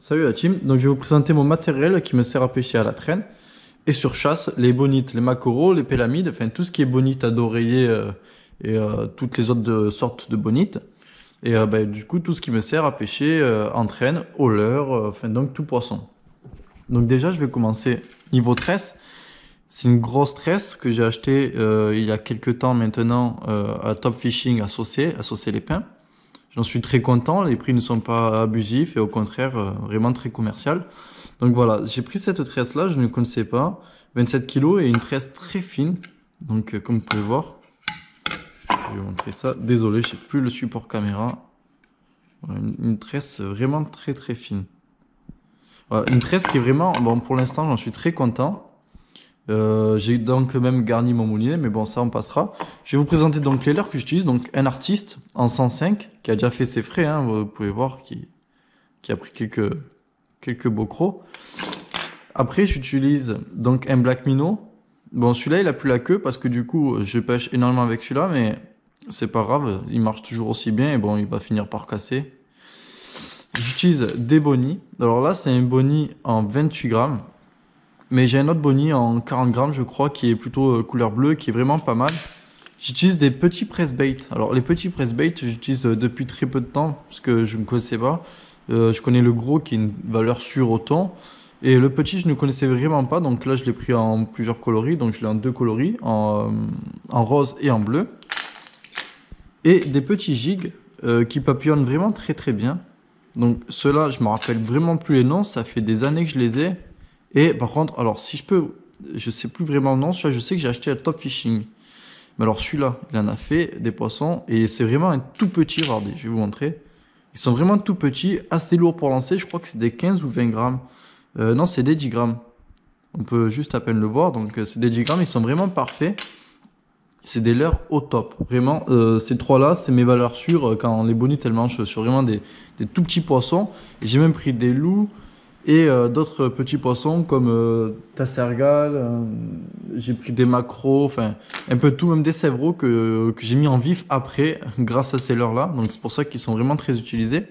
Salut la team, donc je vais vous présenter mon matériel qui me sert à pêcher à la traîne et sur chasse, les bonites, les maquereaux, les pélamides, enfin tout ce qui est bonite à d'oreiller toutes les autres sortes de bonites. Et du coup tout ce qui me sert à pêcher en traîne, au leurre, enfin donc tout poisson. Donc déjà je vais commencer niveau tresse. C'est une grosse tresse que j'ai achetée il y a quelques temps maintenant à Top Fishing à Saucé les Pins. J'en suis très content, les prix ne sont pas abusifs et au contraire vraiment très commercial. Donc voilà, j'ai pris cette tresse là, je ne connaissais pas, 27 kilos et une tresse très fine. Donc comme vous pouvez voir, je vais vous montrer ça. Désolé, j'ai plus le support caméra. Voilà, une tresse vraiment très très fine. Voilà, une tresse qui est vraiment, bon pour l'instant j'en suis très content. J'ai donc même garni mon moulinet, mais bon, ça on passera. Je vais vous présenter donc les leurres que j'utilise. Donc un artiste en 105 qui a déjà fait ses frais, hein, vous pouvez voir, qui a pris quelques beaux crocs. Après, j'utilise donc un black minnow. Bon, celui-là, il a plus la queue parce que du coup, je pêche énormément avec celui-là, mais c'est pas grave, il marche toujours aussi bien et bon, il va finir par casser. J'utilise des bonnies. Alors là, c'est un boni en 28 grammes. Mais j'ai un autre boni en 40 grammes, je crois, qui est plutôt couleur bleue, qui est vraiment pas mal. J'utilise des petits press bait. Alors, les petits press bait, j'utilise depuis très peu de temps, parce que je ne connaissais pas. Je connais le gros, qui est une valeur sûre au thon. Et le petit, je ne connaissais vraiment pas. Donc là, je l'ai pris en plusieurs coloris. Donc, je l'ai en deux coloris, en rose et en bleu. Et des petits jigs qui papillonnent vraiment très très bien. Donc, ceux-là, je me rappelle vraiment plus les noms. Ça fait des années que je les ai. Et par contre, alors si je peux, je sais plus vraiment le nom, celui-là je sais que j'ai acheté à Top Fishing. Mais alors celui-là, il en a fait des poissons et c'est vraiment un tout petit, regardez, je vais vous montrer. Ils sont vraiment tout petits, assez lourds pour lancer, je crois que c'est des 15 ou 20 grammes. Non, c'est des 10 grammes. On peut juste à peine le voir, donc c'est des 10 grammes, ils sont vraiment parfaits. C'est des leurres au top, vraiment. Ces trois-là, c'est mes valeurs sûres quand les bonites elles mangent sur vraiment des tout petits poissons. J'ai même pris des loups. Et d'autres petits poissons comme tassergal, j'ai pris des maquereaux, enfin un peu tout, même des sévreaux que j'ai mis en vif après grâce à ces leurres-là. Donc c'est pour ça qu'ils sont vraiment très utilisés.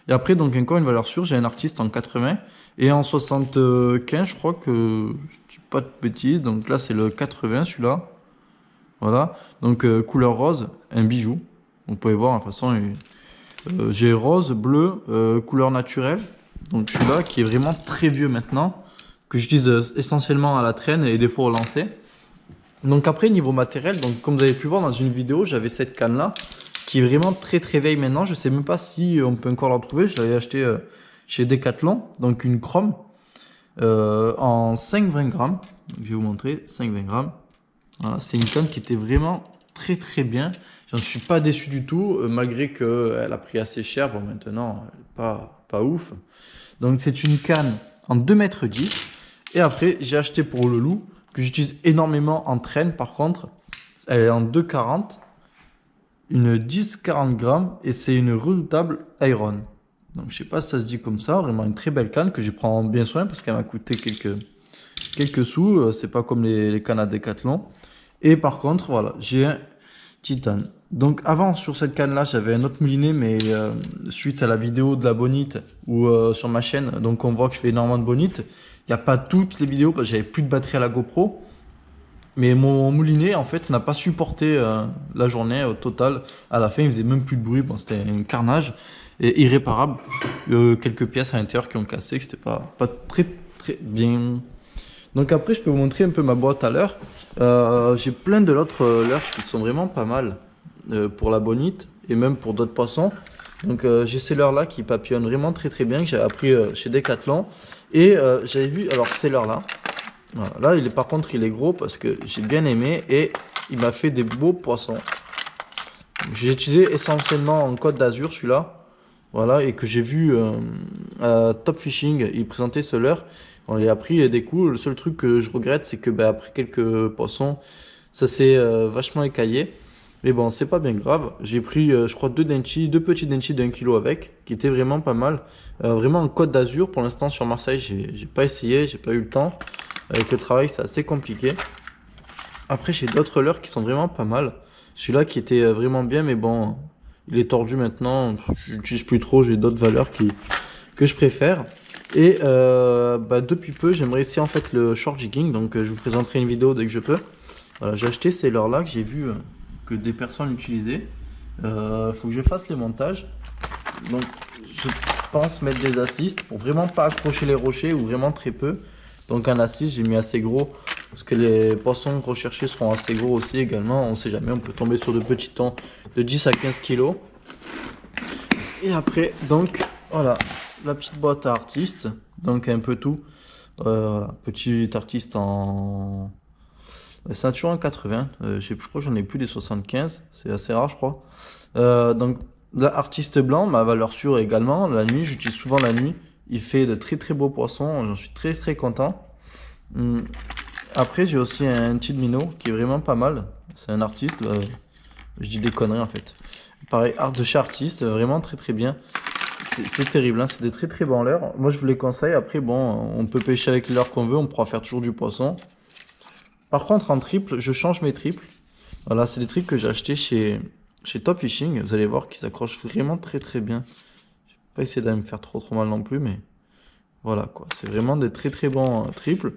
Et après, donc encore une valeur sûre, j'ai un artiste en 80 et en 75, je crois que je dis pas de bêtises. Donc là, c'est le 80 celui-là. Voilà. Donc couleur rose, un bijou. Vous pouvez voir, de toute façon, j'ai rose, bleu, couleur naturelle. Donc celui-là qui est vraiment très vieux maintenant, que j'utilise essentiellement à la traîne et des fois au lancer. Donc après niveau matériel, donc comme vous avez pu voir dans une vidéo, j'avais cette canne là qui est vraiment très très vieille maintenant. Je sais même pas si on peut encore la retrouver. Je l'avais acheté chez Decathlon, donc une chrome en 5-20 grammes. Donc, je vais vous montrer 5-20 grammes. Voilà, c'est une canne qui était vraiment très très bien. J'en suis pas déçu du tout, malgré qu'elle a pris assez cher. Bon maintenant, elle est pas ouf. Donc c'est une canne en 2,10 m. Et après, j'ai acheté pour le loup, que j'utilise énormément en traîne par contre. Elle est en 2,40, une 10-40 grammes et c'est une redoutable Iron. Donc je sais pas si ça se dit comme ça, vraiment une très belle canne que je prends bien soin parce qu'elle m'a coûté quelques sous. C'est pas comme les cannes à Decathlon. Et par contre, voilà, j'ai un titane. Donc avant sur cette canne là j'avais un autre moulinet mais suite à la vidéo de la bonite ou sur ma chaîne donc on voit que je fais énormément de bonite. Il n'y a pas toutes les vidéos parce que j'avais plus de batterie à la GoPro. Mais mon moulinet en fait n'a pas supporté la journée au total. À la fin il faisait même plus de bruit, bon, c'était un carnage et irréparable. Quelques pièces à l'intérieur qui ont cassé, que c'était pas très très bien. Donc après je peux vous montrer un peu ma boîte à leurres. J'ai plein de l'autre leurres qui sont vraiment pas mal. Pour la bonite et même pour d'autres poissons. Donc j'ai ces leurres là qui papillonnent vraiment très très bien que j'ai appris chez Decathlon et j'avais vu alors ces leurres là. Voilà, là par contre il est gros parce que j'ai bien aimé et il m'a fait des beaux poissons. J'ai utilisé essentiellement en Côte d'Azur celui-là. Voilà, et que j'ai vu à Top Fishing, il présentait ce leurre. On a pris des coups. Le seul truc que je regrette, c'est que après quelques poissons, ça s'est vachement écaillé. Mais bon, c'est pas bien grave. J'ai pris, je crois, deux petits dentis d'1 kg avec, qui étaient vraiment pas mal. Vraiment en Côte d'Azur. Pour l'instant, sur Marseille, j'ai pas essayé, j'ai pas eu le temps. Avec le travail, c'est assez compliqué. Après, j'ai d'autres leurres qui sont vraiment pas mal. Celui-là qui était vraiment bien, mais bon, il est tordu maintenant. Je l'utilise plus trop. J'ai d'autres valeurs que je préfère. Et depuis peu, j'aimerais essayer en fait le short jigging. Donc je vous présenterai une vidéo dès que je peux. Voilà, j'ai acheté ces leurres-là que j'ai vu que des personnes l'utilisaient. Faut que je fasse les montages. Donc je pense mettre des assists pour vraiment pas accrocher les rochers ou vraiment très peu. Donc un assist, j'ai mis assez gros parce que les poissons recherchés seront assez gros aussi également. On sait jamais, on peut tomber sur de petits thons de 10 à 15 kg. Et après, donc voilà, la petite boîte à artiste. Donc un peu tout. Voilà, petit artiste en ceinture en 80. Je crois que j'en ai plus des 75. C'est assez rare, je crois. Donc l'artiste blanc, ma valeur sûre également. La nuit, j'utilise souvent la nuit. Il fait de très très beaux poissons. J'en suis très très content. Après, j'ai aussi un petit minnow qui est vraiment pas mal. C'est un artiste. Je dis des conneries en fait. Pareil, art de chez artiste, vraiment très très bien. C'est terrible, hein, c'est des très très bons leurres. Moi je vous les conseille. Après, bon, on peut pêcher avec les leurres qu'on veut. On pourra faire toujours du poisson. Par contre, en triple, je change mes triples. Voilà, c'est des triples que j'ai achetés chez Top Fishing. Vous allez voir qu'ils s'accrochent vraiment très très bien. Je vais pas essayer d'aller me faire trop mal non plus, mais voilà quoi. C'est vraiment des très très bons triples.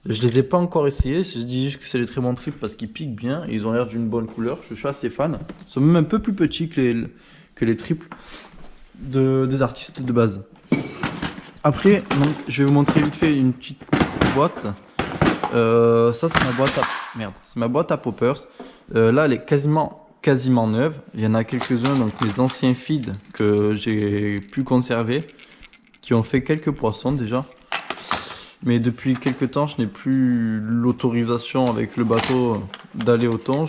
Je les ai pas encore essayés. Je dis juste que c'est des très bons triples parce qu'ils piquent bien et ils ont l'air d'une bonne couleur. Je suis assez fan. Ils sont même un peu plus petits que les triples des artistes de base. Après, donc, je vais vous montrer vite fait une petite boîte. Ça c'est ma boîte à c'est ma boîte à poppers. Là elle est quasiment neuve. Il y en a quelques-uns, donc les anciens feeds que j'ai pu conserver, qui ont fait quelques poissons déjà. Mais depuis quelques temps, je n'ai plus l'autorisation avec le bateau d'aller au thon.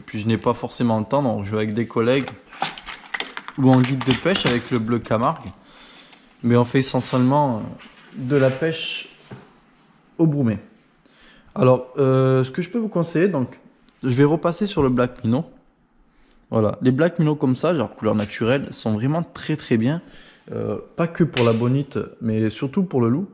Puis je n'ai pas forcément le temps, donc je vais avec des collègues ou en guide de pêche avec le Bleu Camargue. Mais on fait essentiellement de la pêche au brumé. Alors, ce que je peux vous conseiller, donc, je vais repasser sur le Black Minnow. Voilà, les Black Minnow comme ça, genre couleur naturelle, sont vraiment très très bien. Pas que pour la bonite, mais surtout pour le loup.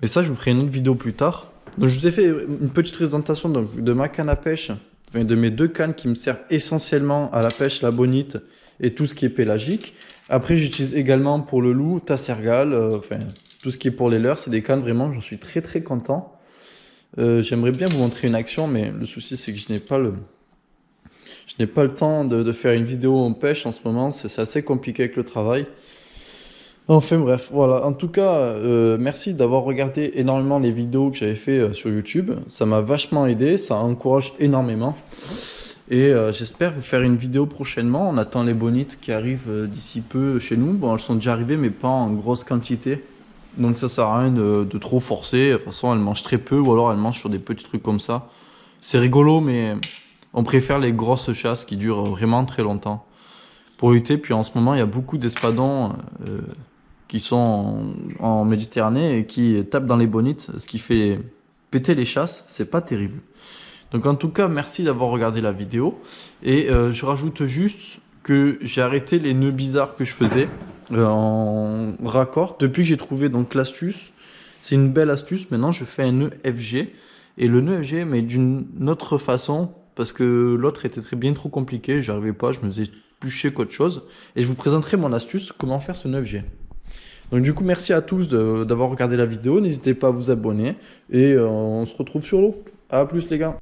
Mais ça, je vous ferai une autre vidéo plus tard. Donc, je vous ai fait une petite présentation donc, de ma canne à pêche, enfin, de mes deux cannes qui me servent essentiellement à la pêche, la bonite et tout ce qui est pélagique. Après, j'utilise également pour le loup, tassergal, enfin, tout ce qui est pour les leurres. C'est des cannes vraiment, j'en suis très très content. J'aimerais bien vous montrer une action, mais le souci c'est que je n'ai pas le temps de faire une vidéo en pêche en ce moment. C'est assez compliqué avec le travail. Enfin bref, voilà. En tout cas, merci d'avoir regardé énormément les vidéos que j'avais fait sur YouTube. Ça m'a vachement aidé, ça encourage énormément. Et j'espère vous faire une vidéo prochainement. On attend les bonites qui arrivent d'ici peu chez nous. Bon, elles sont déjà arrivées, mais pas en grosse quantité. Donc ça sert à rien de trop forcer. De toute façon, elles mangent très peu ou alors elles mangent sur des petits trucs comme ça. C'est rigolo, mais on préfère les grosses chasses qui durent vraiment très longtemps pour lutter. Puis en ce moment, il y a beaucoup d'espadons qui sont en Méditerranée et qui tapent dans les bonites, ce qui fait péter les chasses. C'est pas terrible. Donc en tout cas, merci d'avoir regardé la vidéo. Et je rajoute juste que j'ai arrêté les nœuds bizarres que je faisais en raccord depuis que j'ai trouvé donc l'astuce. C'est une belle astuce. Maintenant, je fais un nœud FG. Et le nœud FG, mais d'une autre façon, parce que l'autre était bien trop compliqué. J'arrivais pas, je me faisais plus chier qu'autre chose. Et je vous présenterai mon astuce, comment faire ce nœud FG. Donc du coup, merci à tous d'avoir regardé la vidéo. N'hésitez pas à vous abonner. Et on se retrouve sur l'eau. À plus les gars.